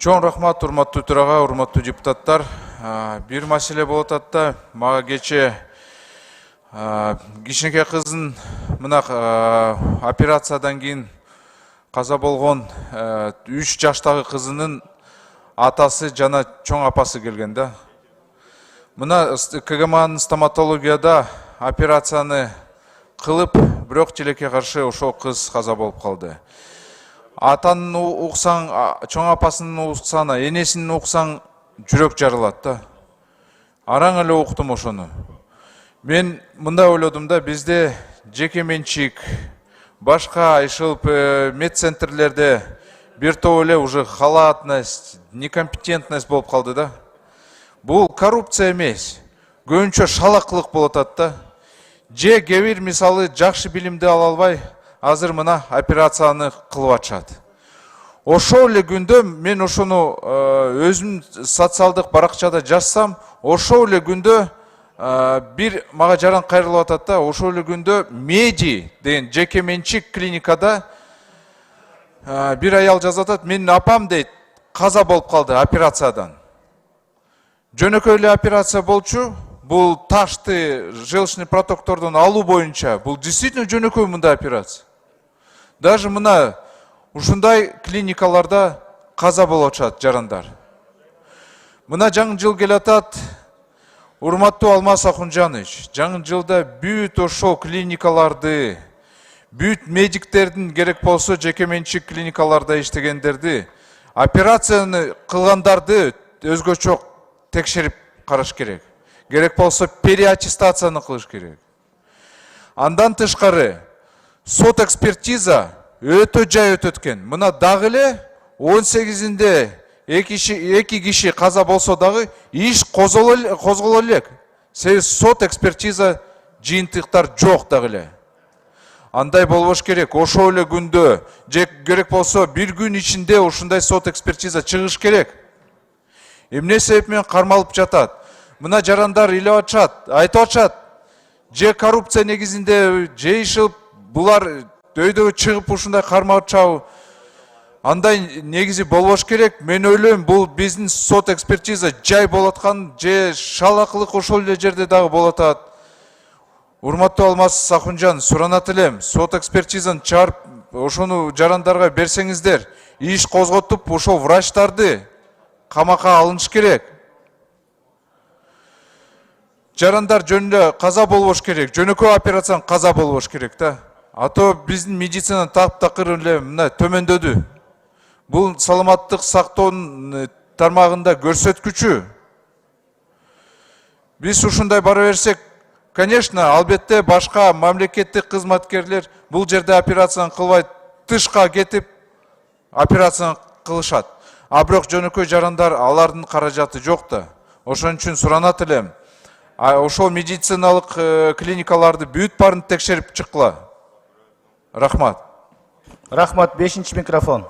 Чоң рахмат, урматтуу төрага, урматтуу депутаттар. Бир маселе болот атта, мага кече кичинекей кыздын мына операциядан кийин каза болгон 3 жаштагы кызынын атасы жана чоң апасы келген да. Мына КГМАнын стоматологияда операцияны кылып, бирок желекке каршы ошол кыз каза болуп калды. Атанын уксаң, чоң апасынын уксаң, энесинин уксаң жүрөк жарылат да. Араң эле уктум ошону. Мен мындай ойлодум да, бизде жеке менчик, башка ишылып медцентрлерде бир топ эле уже халатность, некомпетентность болуп калды да. Бул коррупция эмес, көбүнчө шалакылык болуп атат да. Же кээ бир мисалы жакшы билимди ала албай, азыр мына операцияны кылып атышат. Ошол эле күндө мен ошону өзүм социалдык баракчада жазсам, ошол эле күндө бир мага жаран кайрылып атат да. Ошол эле күндө Меди деген жеке менчик клиникада бир аял жазып атат, менин апам дейт, каза болуп калды операциядан. Жөнөкөй эле операция болчу. Бул ташты, желчный протоктордон алуу боюнча, бул действительно жөнөкөй мындай операция. Даже мына ушундай клиникаларда каза болуп атышат жарандар. Мына жаңы жыл келатат, урматтуу Алмаз Акунжанович, жаңы жылда бүт ошол клиникаларды, бүт медиктердин керек болсо жеке менчик клиникаларда иштегендерди, операцияны кылгандарды өзгөчө текшерип караш керек. Керек болсо переаттестацияны кылыш керек. Андан тышкары сот экспертиза өтө жай өтөт экен. Мына дагы эле 18-inde эки киши каза болсо дагы иш козголо элек. Себеби сот экспертиза жыйынтыктар жок дагы эле. Андай болбош керек. Ошол эле күндө же керек болсо бир күн ичинде ушундай сот экспертиза чыгыш керек. Эмне себеп менен кармалып жатат? Мына жарандар илеп атышат, айтып атышат. Же коррупция негизинде, же ишилип булар өйдөгө чыгып ушундай кармап атышабы? Андай негизи болбош керек. Мен ойлойм, бул биздин сот экспертиза жай болуп аткан, же шалакылык ошол эле жерде дагы болуп атат. Урматтуу Алмаз Акунжан, суранат элем, сот экспертизаны чыгарып, ошону жарандарга берсеңиздер, иш козготуп, ошол врачтарды камакка алыныш керек. Жарандар жөнүндө каза болбош керек, жөнөкөй операцияны каза болбош керек да. А то биздин медицина таптакыр эле мына төмөндөдү. Бул саламаттык сактоонун тармагында көрсөткүчү. Биз ушундай бара берсек, конечно, албетте башка мамлекеттик кызматкерлер бул жерде операцияны кылбай тышка кетип операцияны кылышат. А бирок жөнөкөй жарандар алардын каражаты жок да. Ошон үчүн суранат элем. Ошол медициналык клиникаларды бүт барын текшерип чыккыла. Рахмат. Рахмат, 5-микрофон.